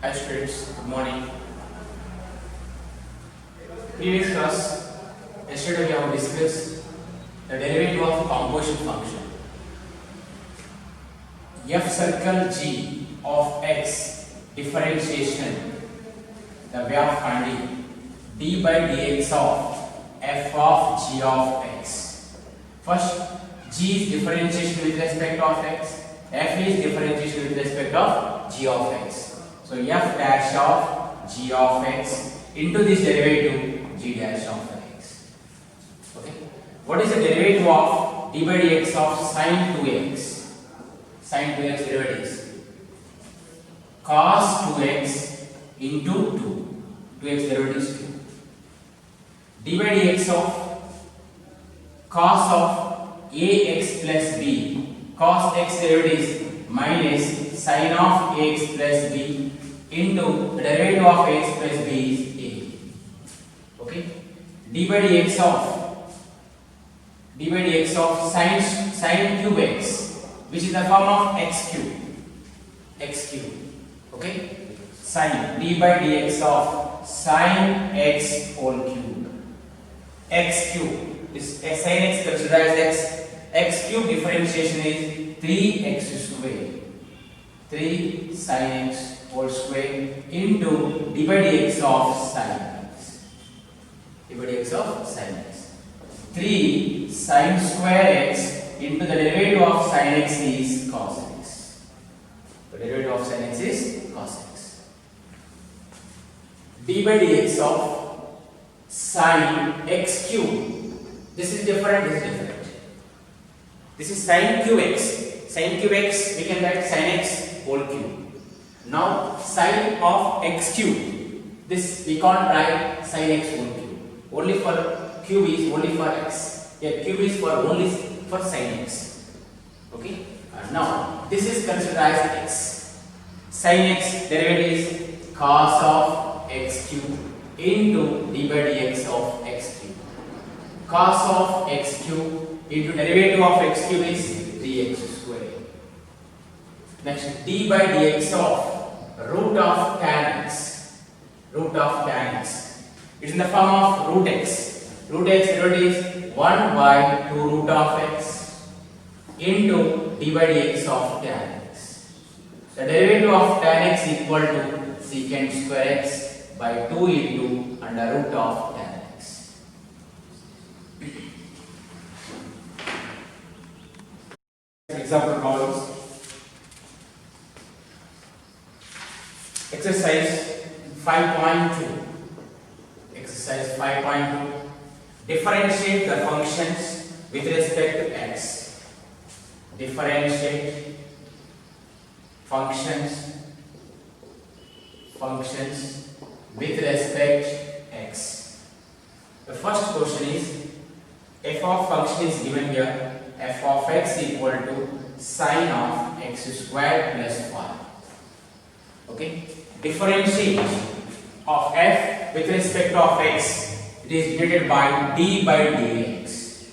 Hi students, good morning. Previous class, yesterday we have discussed the derivative of composition function. F circle g of x differentiation, the way of finding d by dx of f of g of x. First, g is differentiation with respect of x, f is differentiation with respect of g of x. So f dash of g of x into this derivative g dash of x. Okay. What is the derivative of d by dx of sin 2x? Sin 2x derivative is cos 2x into 2. 2x derivative is 2. D by dx of cos of ax plus b. Cos x derivative is minus sin of ax plus b into the derivative of ax plus b is a. Okay. D by dx of sin cube x, which is the form of x cube. X cube. Okay. Sin d by dx of sin x whole cube. X cube is sin x considered as x. X cube differentiation is 3x square. 3 sin x whole square into d by dx of sin x. D by dx of sin x. 3 sin square x into the derivative of sin x is cos x. The derivative of sin x is cos x. D by dx of sin x cube. This is different, this is different. This is sin cube x. Sin cube x, we can write sin x whole cube. Now sin of x cube. This we can't write sin x whole cube. Only for cube is only for x. Yeah, cube is for only for sin x. Okay. And now this is considered as x. Sin x derivative is cos of x cube into d by dx of x cube. Cos of x cube into derivative of x cube is 3x square. Next, d by dx of root of tan x. Root of tan x. It is in the form of root x. Root x derivative is 1 by 2 root of x into d by dx of tan x. The derivative of tan x equal to secant square x by 2 into under root of tan x. Example problems. Exercise 5.2. Exercise 5.2. Differentiate the functions with respect to x. Differentiate functions with respect x. The first question is f of function is given here. F of x equal to sin of x squared plus 5. Okay. Differentiate of f with respect of x. It is denoted by d by dx.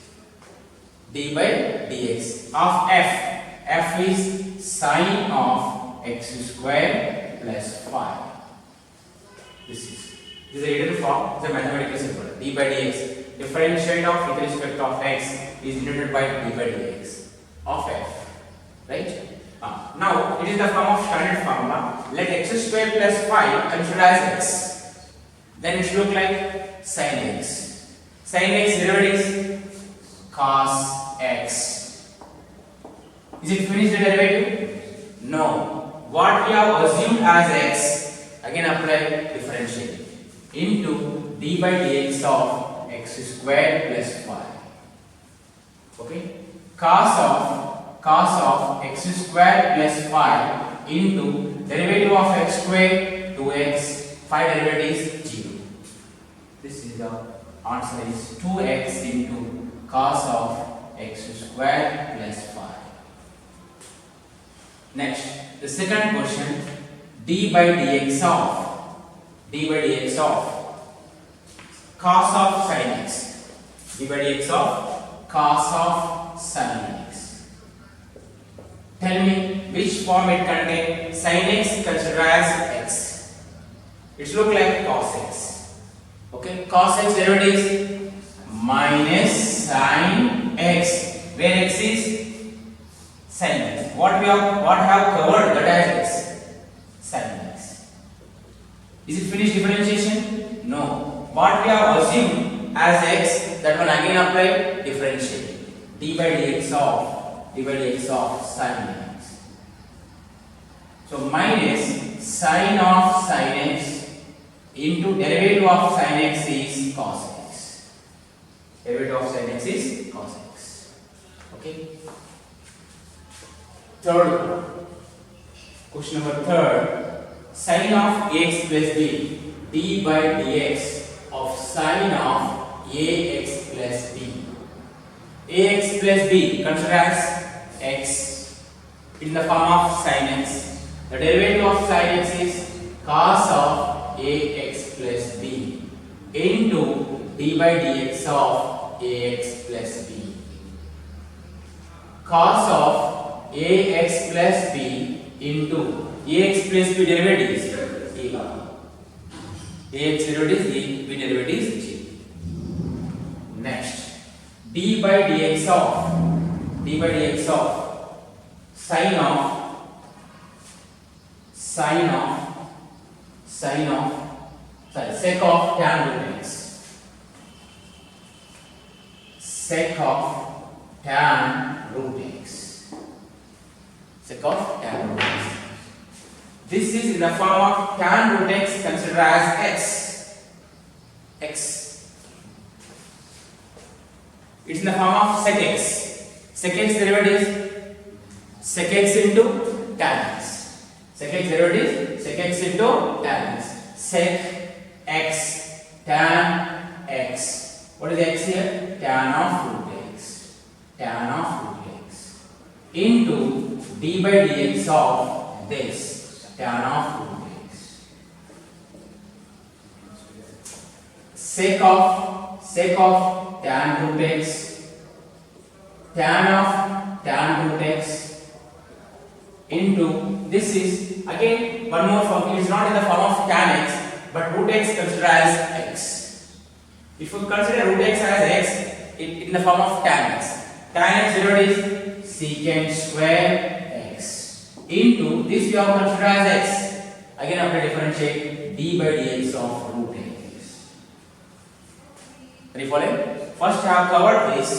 D by dx of f. F is sin of x squared plus 5. This is a written form. It's a mathematical symbol. D by dx. Differentiate of with respect of x is denoted by d by dx of f. Right? Now it is the form of standard formula. Let x square plus 5 considered as x. Then it should look like sin x. Sin x derivative is cos x. Is it finished the derivative? No. What we have assumed as x, again apply differentiate into d by dx of x squared plus 5. Okay. Cos of x squared plus 5 into derivative of x squared 2x, 5 derivative is 0. This is the answer is 2x into cos of x squared plus 5. Next, the second question, d by dx of cos of sin x. D by dx of cos of sin x. Tell me which form it contains. Sin x considered as x. It's look like cos x. Okay, cos x derivative is minus sin x, where x is sin x. What have covered that as x? Sin x. Is it finished differentiation? No. What we have assumed as x, that one again apply differentiate. d by dx of sin x. So minus sin of sin x into derivative of sin x is cos x. Derivative of sin x is cos x. Okay. Third question, number third, sin of ax plus b, d by dx of sin of ax plus b. Ax plus b consider as x in the form of sin x. The derivative of sin x is cos of ax plus b into d by dx of ax plus b. Cos of ax plus b into ax plus b derivative is a. Ax derivative is a, b derivative is g. Next, d by dx of sin of sec of tan root x. Sec of tan root x. Sec of tan root x. This is in the form of tan root x considered as x. It's in the form of sec x. Sec x derivative is sec x into tan x. Sec x derivative is sec x into tan x. Sec x tan x. What is x here? Tan of root x. Tan of root x into d by dx of this tan of root x. Sec of tan root x, tan of tan root x into, this is again one more form. It is not in the form of tan x, but root x considered as x. If you consider root x as x, it in the form of tan x. Tan x derivative is secant square x into this we have considered as x. Again after differentiate d by dx of root x. Are you following? First I have covered this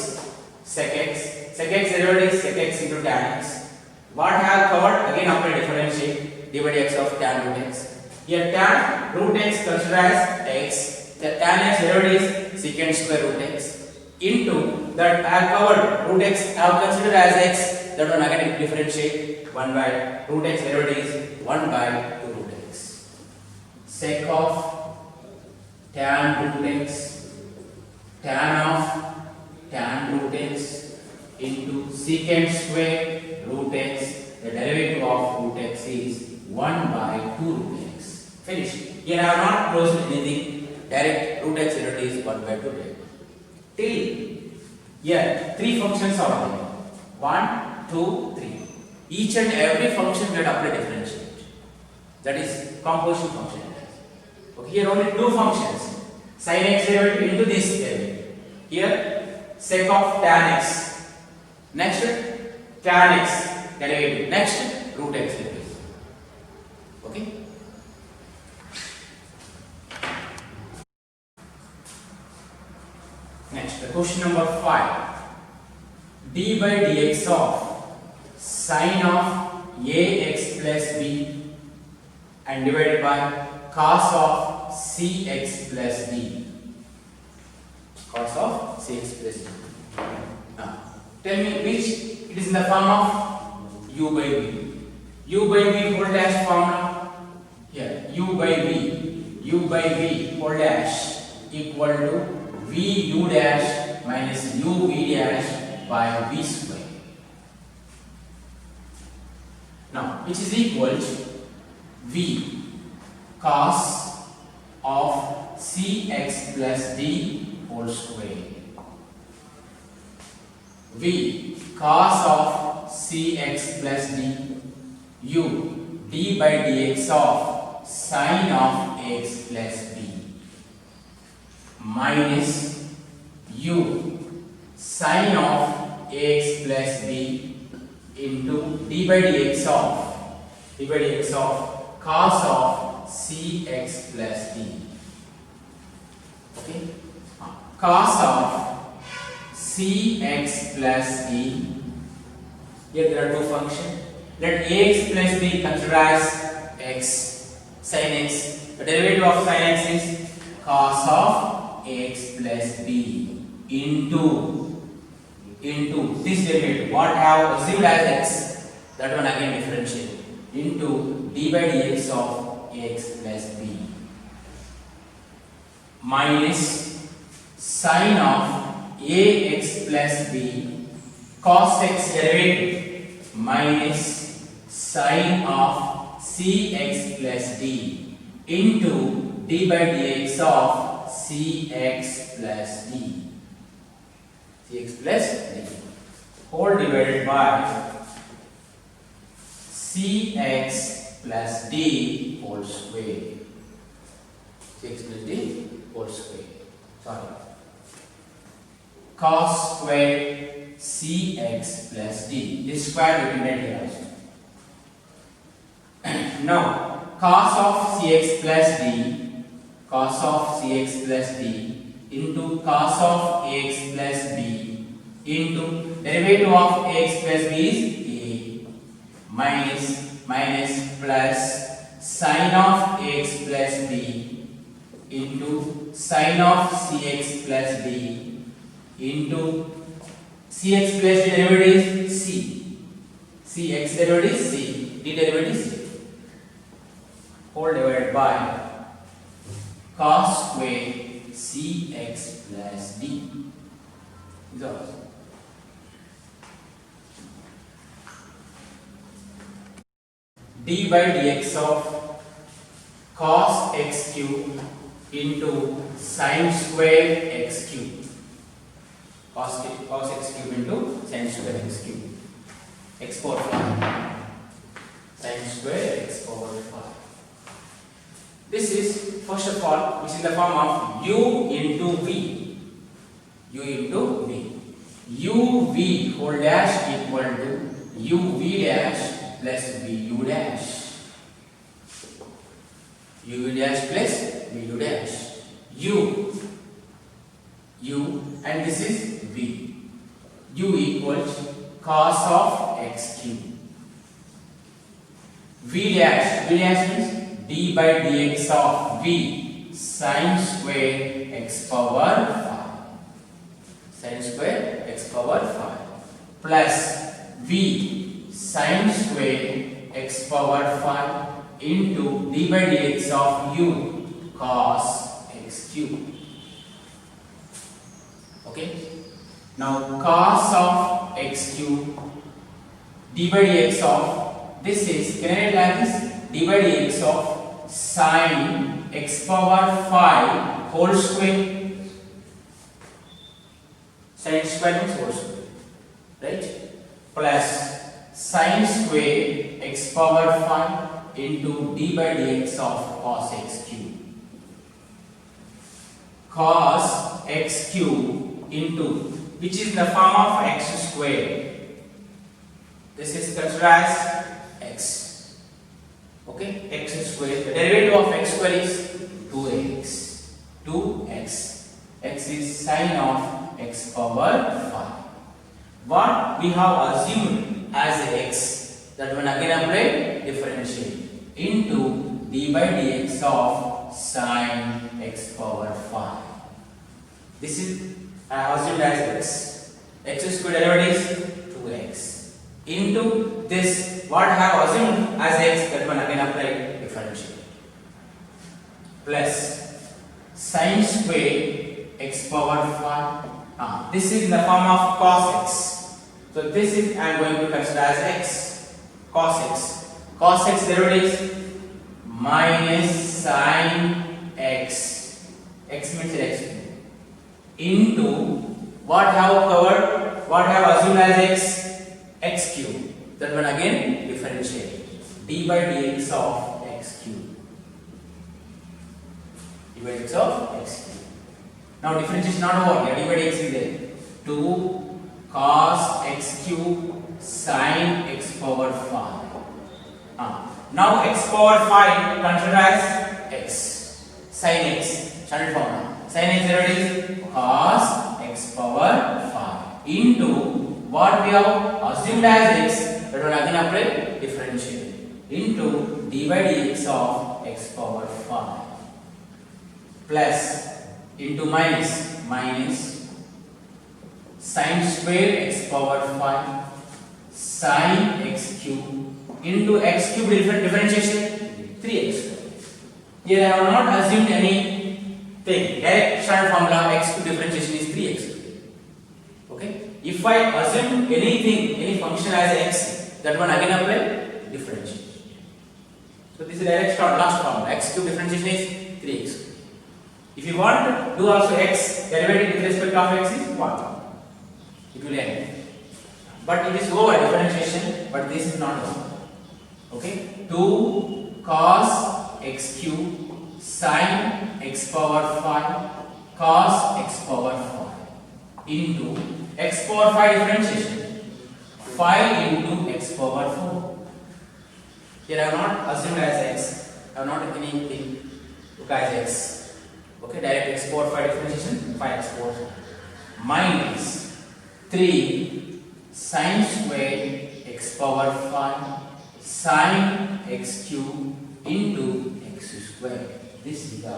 sec x. Sec x derivative is sec x into tan x. What I have covered again after differentiate d by dx of tan root x. Here tan root x considered as x. The tan x derivative is secant square root x into that I have covered root x I have considered as x. That one again differentiate 1 by root x derivative is 1 by 2 root x. Sec of tan root x, tan of tan root x into secant square root x. The derivative of root x is 1 by 2 root x. Finish. Here I have not closed anything. Direct root x derivative is 1 by 2 root x. Till here 3 functions are there. 1, 2, 3. Each and every function get apply differentiate. That is composition function. Okay, here only 2 functions. Sin x derivative into this derivative. Here sec of tan x. Next tan x derivative. Next root x derivative. Okay. Next, the question number 5. D by dx of sin of ax plus b and divided by cos of cx plus d. Cos of cx plus d. Now, tell me which it is in the form of u by v. U by v whole dash formula. Here, u by v whole dash equal to v u dash minus u v dash by v square. Now, which is equal to v cos of cx plus d whole square. V cos of cx plus d u d by dx of sine of x plus b minus u sine of x plus b into d by dx of cos of cx plus d. Okay, cos of cx plus d. Here there are two functions. Let ax plus b consider as x, sin x. The derivative of sin x is cos of x plus b into this derivative. What I have assumed as x, that one again differentiate into d by dx of x plus b minus sine of ax plus b cos x derivative minus sine of cx plus d into d by dx of cx plus d whole divided by cx plus d whole square. Cx plus d whole square. Sorry. Cos square cx plus d. This square we can write here also. Now cos of cx plus d into cos of ax plus b into derivative of ax plus b is a minus plus sine of ax plus b into sine of cx plus d into cx plus d derivative is c. Cx derivative is c. D derivative is c. Whole divided by cos square cx plus d. Is all. D by dx of cos x cube into sin square x cube. Cos x cube into sin square x cube. X power 5. Sin square x power 5. This is first of all, which is the form of u into v. U into v. uv whole dash equal to uv dash plus vu dash. uv dash plus vu dash. U and this is v. U equals cos of x cube. V dash means d by dx of v sin square x power 5. Sin square x power 5 plus v sin square x power 5 into d by dx of u cos x cube. Okay. Now cos of x cube d by dx of this is, can I write like this, d by dx of sin x power 5 whole square. Sin square means whole square, right? Plus sin square x power 5 into d by dx of cos x cube. Cos x cube into, which is in the form of x square. This is considered as x. Okay, x square. The derivative of x square is 2x. 2x. X is sin of x power 5. What we have assumed as x, that one again apply differentiate into d by dx of sin x power 5. This is I have assumed as x. X square derivative is 2x into this, what I have assumed as x, that one again apply differentiate plus sin square x power 5. This is in the form of cos x. So this is I am going to consider as x. Cos x. Cos x derivative is minus sin x. X means x into what have covered, what have assumed as x cube. That one again differentiate d by dx of x cube. d by dx of x cube. Now differentiation not over, d by dx is there. 2 cos x cube sin x power 5. Now x power 5 consider as x, sin x, standard formula. Sin x there is cos x power 5 into what we have assumed as x, that will again apply differential into d by dx of x power 5 plus into minus sin square x power 5 sin x cube into x cube differentiation 3x. Here I have not assumed anything. Direct standard formula x cube differentiation is 3x. Okay. If I assume anything, any function as x, that one again apply differentiation. So this is direct last formula. X cube differentiation is 3x. If you want to do also x derivative with respect of x is 1. It will end. But it is over differentiation, but this is not over. Okay, 2 cos x cube sin x power 5 cos x power 5 into x power 5 differentiation 5 into x power 4. Here I have not assumed as x, I have not anything took as x. Okay, direct x power 5 differentiation 5x power 5 minus 3 sin square x power 5 sin x cube into x square. This is the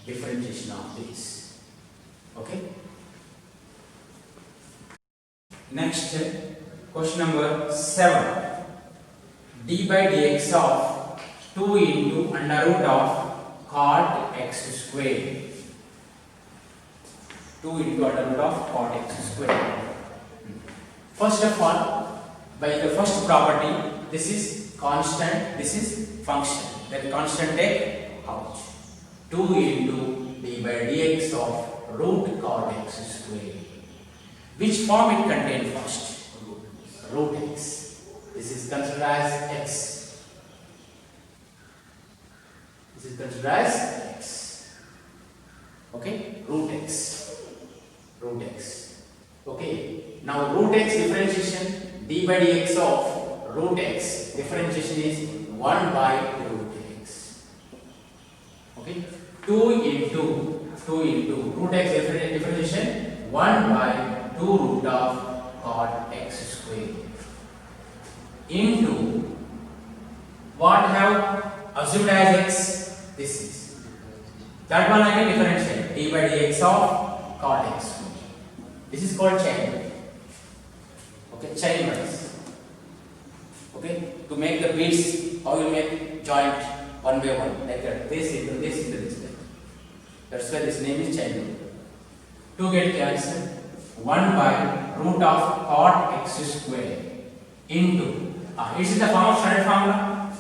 differentiation of this. Okay. Next, question number 7. D by dx of 2 into under root of cot x square. 2 into under root of cot x square. First of all, by the first property, this is constant, this is function. That constant take out. 2 into d by dx of root cot x square. Which form it contains first? Root x. This is considered as x. This is considered as x. Okay, root x. Root x. Okay. Now root x differentiation, d by dx of root x differentiation is 1 by root x. Okay. 2 into root x differentiation 1 by 2 root of cot x square into what I have assumed as x, this is. That one again differentiate d by dx of cot x square. This is called chain rule. Okay, chain rules. Okay, to make the beads, how you make joint one by one, like that. This into this into this. That's why this name is chain rule. 2 get cancelled. 1 by root of cot x square into is it the form of standard formula?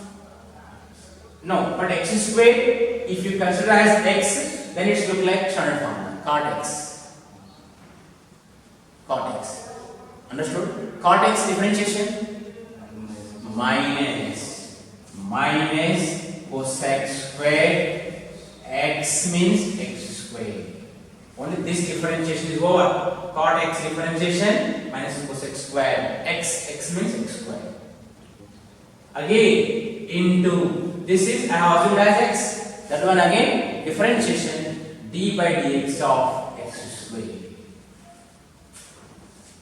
No, but x square, if you consider as x, then it look like standard formula, cot x. Cot x. Understood? Cot x differentiation minus cosec square x means x square. Only this differentiation is over. Cot x differentiation minus cosec square x means x square. Again into this is I have assumed as x. That one again differentiation d by dx of x square.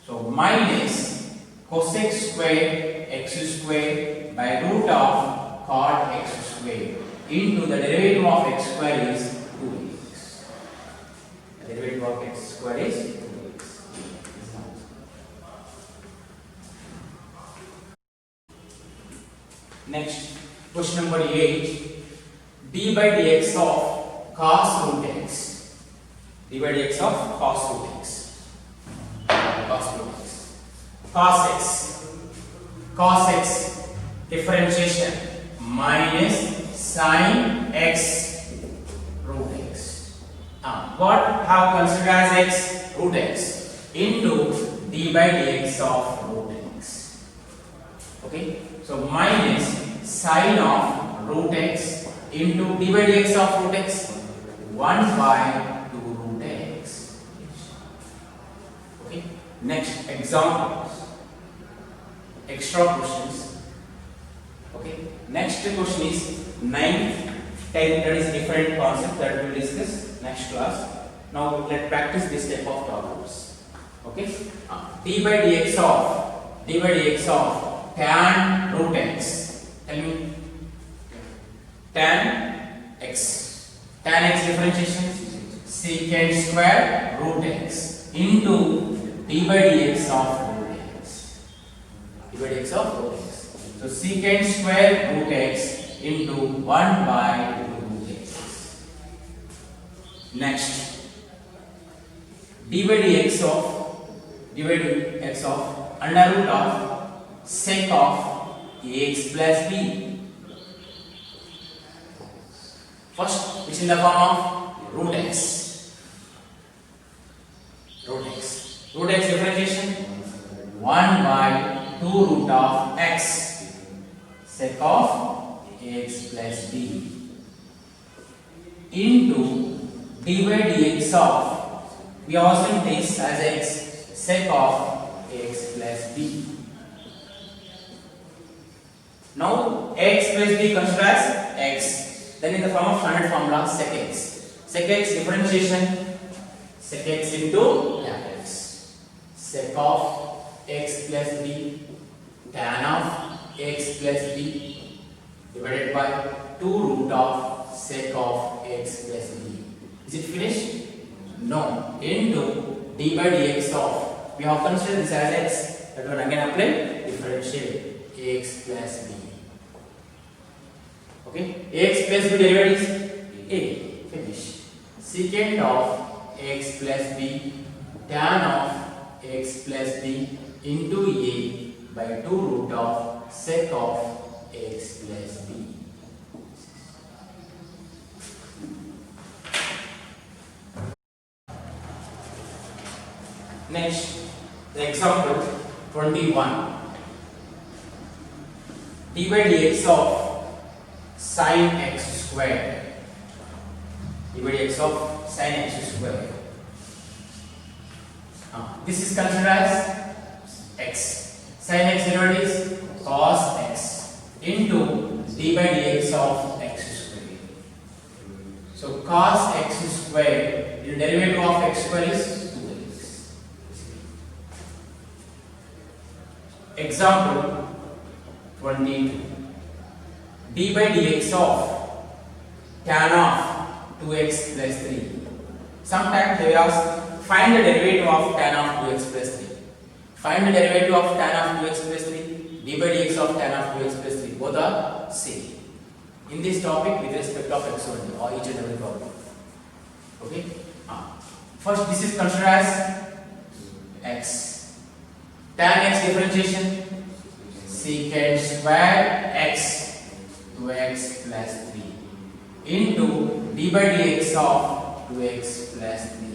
So minus cosec square x square by root of cot x square into the derivative of x square is 2x. The derivative of x square is 2x. Next, question number 8. D by dx of cos root x. D by dx of cos root x. Cos root x. Cos x differentiation minus sin x root x. What have considered as x? Root x into d by dx of root x. Okay, so minus sin of root x into d by dx of root x 1 by 2 root x. Okay. Next examples. Extra questions. Okay. Next question is 9th, 10th. That is different concept that we will discuss next class. Now let's practice this type of problems. Okay. d by dx of tan root x. Tell me. Tan x. Tan x differentiation. Secant square root x into d by dx of root x. d by dx of root x. So secant square root x into 1 by 2 root x. Next, d by dx of under root of sec of ax plus b. First, which in the form of root x. Root x differentiation 1 by 2 root of x sec of ax plus b into d by dx of, we also take as x sec of ax plus b. Now ax plus b considered as x. Then in the form of standard formula sec x. Sec x differentiation sec x into x. Sec of x plus b tan of x plus b divided by 2 root of sec of x plus b. Is it finished? No. Into d by dx of, we have considered this as x. That one again apply differentiate x plus b. Okay, ax plus b derivative is a. Finish. Secant of x plus b tan of x plus b into a by 2 root of sec of x plus b. Next, the example 21. d by dx of sin x squared. d by dx of sin x squared. This is considered as x. Sin x derivative is cos x into d by dx of x squared. So cos x squared, the derivative of x squared is 2x. Example 22. d by dx of tan of 2x plus 3. Sometimes they ask find the derivative of tan of 2x plus 3. Find the derivative of tan of 2x plus 3. d by dx of tan of 2x plus 3. Both are same. In this topic with respect of x only or each and every problem. Okay. First this is considered as x. Tan x differentiation secant square x 2x plus 3 into d by dx of 2x plus 3.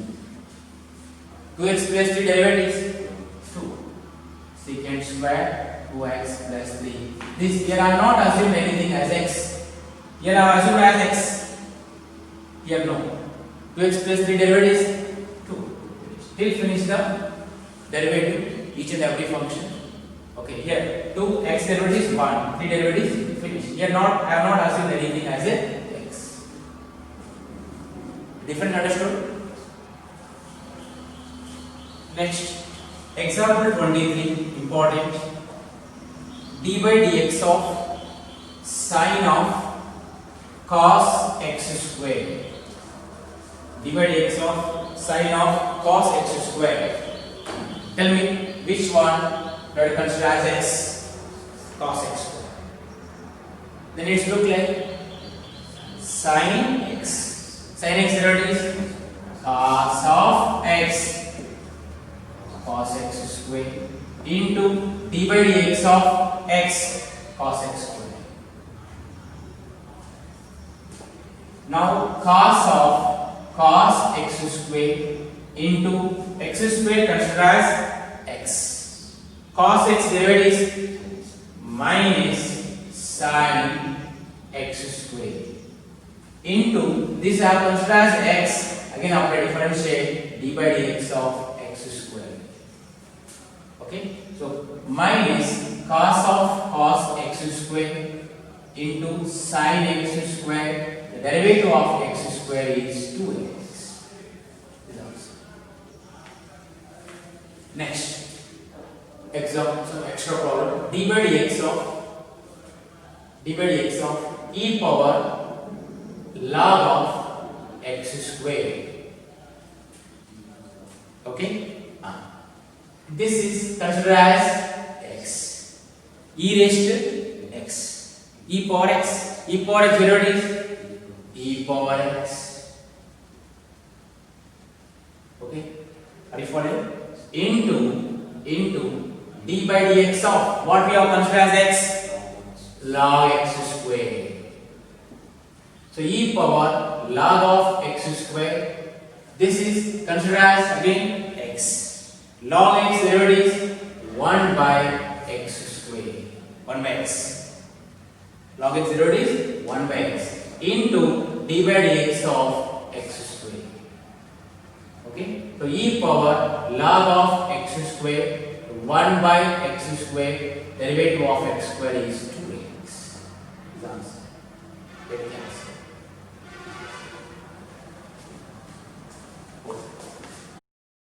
2x plus 3 derivative is 2. Secant square 2x plus 3. This here I am not assumed anything as x. Here I have assumed as x. Here no. 2x plus 3 derivative is 2. Till finish the derivative each and every function. Okay, here 2x derivative is 1, 3 derivative is finished. Here I have not assumed anything as a x. Different understood? Next, example 23, important. d by dx of sin of cos x squared. d by dx of sin of cos x squared. Tell me which one that considered as x, cos x squared. Then it's look like sin x. Sin x derivative is cos of x, cos x squared into d by dx of x, cos x squared. Now cos of cos x squared into x squared considered as x. Cos x derivative is minus sin x squared. into this I have considered as x. Again after differentiate d by dx of x square. Okay, so minus cos x square into sin x square. The derivative of x square is 2x. Next, extra problem, d by dx of e power log of x square. Okay, this is considered as x, e raised to x, e power x, e power x is e power x. Okay, are you following? Into d by dx of what we have considered as x, log x square. So e power log of x square. This is considered as again x. Log x derivative is 1 by x square. 1 by x. Log x derivative is 1 by x into d by dx of x square. Okay, so e power log of x square 1 by x square, derivative of x square is 2x. Is answer. Get the answer.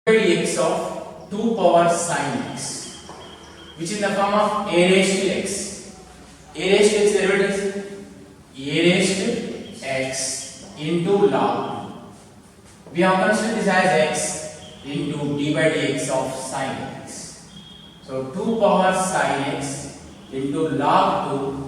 Dx of 2 power sin x, which in the form of a raised to x. A raised to x derivative is a raised to x into log. We have considered this as x into d by dx of sin x. So 2 power sin x into log 2